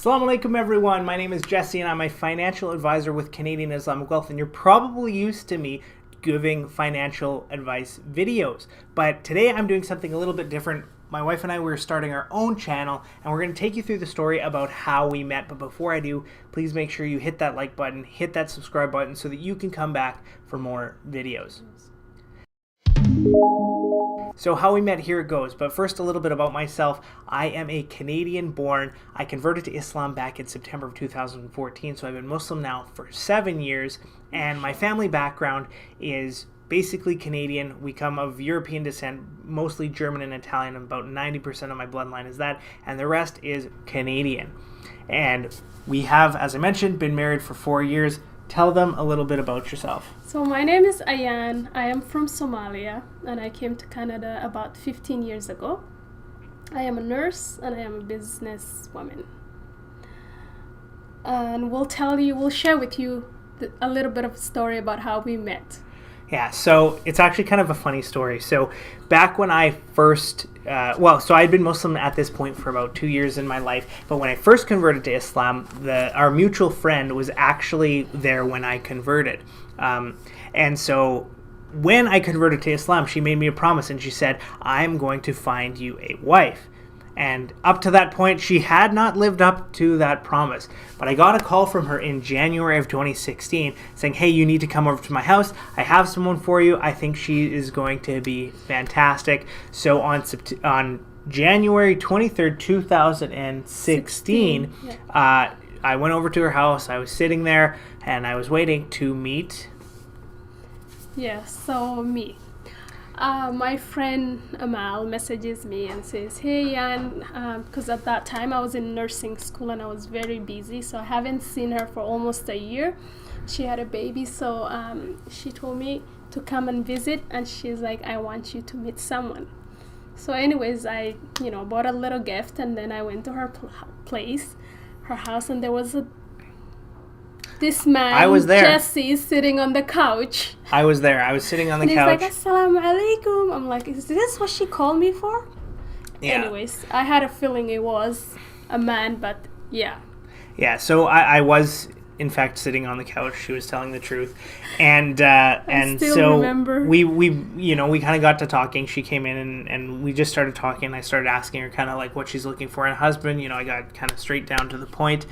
Assalamu alaikum everyone, my name is Jesse and I'm a financial advisor with Canadian Islamic Wealth, and you're probably used to me giving financial advice videos. But today I'm doing something a little bit different. My wife and I were starting our own channel and we're going to take you through the story about how we met. But before I do, please make sure you hit that like button, hit that subscribe button so that you can come back for more videos. So how we met, here it goes. But first, a little bit about myself. I am a Canadian born. I converted to Islam back in September of 2014. So I've been Muslim now for 7 years. And my family background is basically Canadian. We come of European descent, mostly German and Italian. About 90% of my bloodline is that. And the rest is Canadian. And we have, as I mentioned, been married for 4 years. Tell them a little bit about yourself. So my name is Ayan. I am from Somalia and I came to Canada about 15 years ago. I am a nurse and I am a businesswoman. And we'll share with you a little bit of a story about how we met. Yeah, so it's actually kind of a funny story. So back when I first, so I'd been Muslim at this point for about 2 years in my life. But when I first converted to Islam, our mutual friend was actually there when I converted. And so when I converted to Islam, she made me a promise and she said, I'm going to find you a wife. And up to that point, she had not lived up to that promise. But I got a call from her in January of 2016 saying, hey, you need to come over to my house. I have someone for you. I think she is going to be fantastic. So on January 23rd, 2016, I went over to her house. I was sitting there and I was waiting to meet. Me. My friend Amal messages me and says, hey Jan, because at that time I was in nursing school and I was very busy, so I haven't seen her for almost a year. She had a baby, so she told me to come and visit, and she's like, I want you to meet someone. So anyways, I bought a little gift, and then I went to her her house, and there was this man, I was there. Jesse, sitting on the couch. I was there. I was sitting on the couch. He's like, Assalamu alaikum. I'm like, is this what she called me for? Yeah. Anyways, I had a feeling it was a man, but yeah. Yeah, so I was, in fact, sitting on the couch. She was telling the truth. And remember. we kind of got to talking. She came in and we just started talking. I started asking her kind of like what she's looking for in a husband. I got kind of straight down to the point.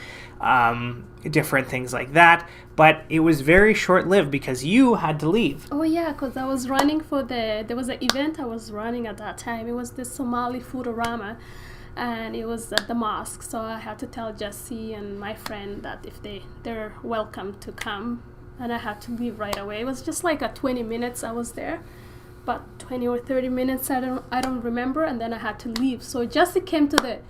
Different things like that. But it was very short-lived because you had to leave. Oh, yeah, because I was running there was an event I was running at that time. It was the Somali Foodorama, and it was at the mosque. So I had to tell Jesse and my friend that if they're welcome to come, and I had to leave right away. It was just like a 20 minutes I was there, but 20 or 30 minutes I don't remember, and then I had to leave. So Jesse came to the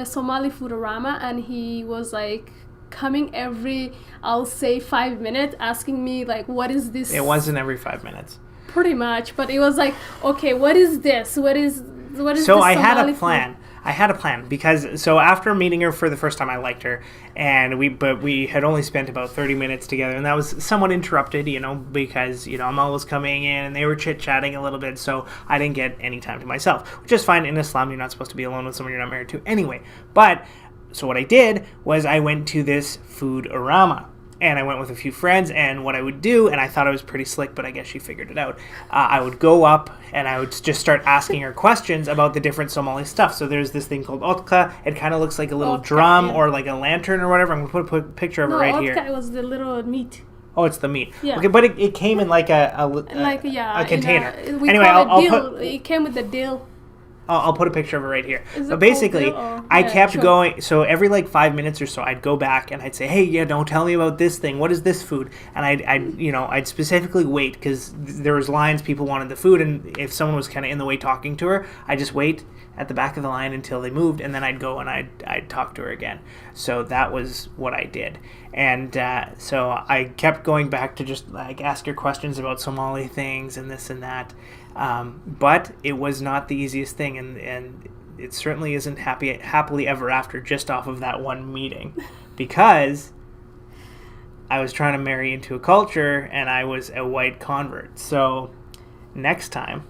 Somali Foodorama, and he was like coming every, I'll say, 5 minutes, asking me like, what is this? It wasn't every 5 minutes. Pretty much, but it was like, okay, what is this? What is so I Somali had a plan. food? I had a plan because after meeting her for the first time, I liked her, and we had only spent about 30 minutes together, and that was somewhat interrupted, because Amal was coming in and they were chit-chatting a little bit, so I didn't get any time to myself, which is fine. In Islam, you're not supposed to be alone with someone you're not married to anyway. But so what I did was I went to this food-orama. And I went with a few friends, and what I would do, and I thought I was pretty slick, but I guess she figured it out. I would go up, and I would just start asking her questions about the different Somali stuff. So there's this thing called otka. It kind of looks like a little drum or like a lantern or whatever. I'm going to put a picture of it right here. Otka was the little meat. Oh, it's the meat. Yeah. Okay, but it came in like a container. It came with the dill. I'll put a picture of it right here. But basically, I kept going. So every 5 minutes or so, I'd go back and I'd say, "Hey, don't tell me about this thing. What is this food?" And I'd specifically wait because there was lines. People wanted the food, and if someone was kind of in the way talking to her, I'd just wait at the back of the line until they moved, and then I'd go and I'd talk to her again. So that was what I did, and so I kept going back to just ask her questions about Somali things and this and that. But it was not the easiest thing, and it certainly isn't happily ever after just off of that one meeting, because I was trying to marry into a culture and I was a white convert. So next time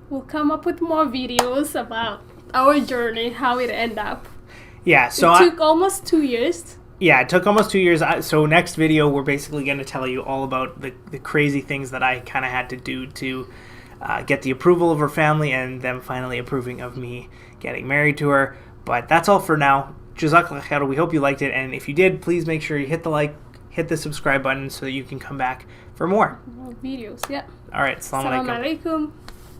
we'll come up with more videos about our journey, how it ended up. Yeah, so it took almost 2 years. Yeah, it took almost 2 years. So next video, we're basically going to tell you all about the crazy things that I kind of had to do to get the approval of her family and them finally approving of me getting married to her. But that's all for now. Jazakallah khair. We hope you liked it. And if you did, please make sure you hit the like, hit the subscribe button so that you can come back for more Videos, yeah. All right. Assalamu alaikum. Assalamu alaikum.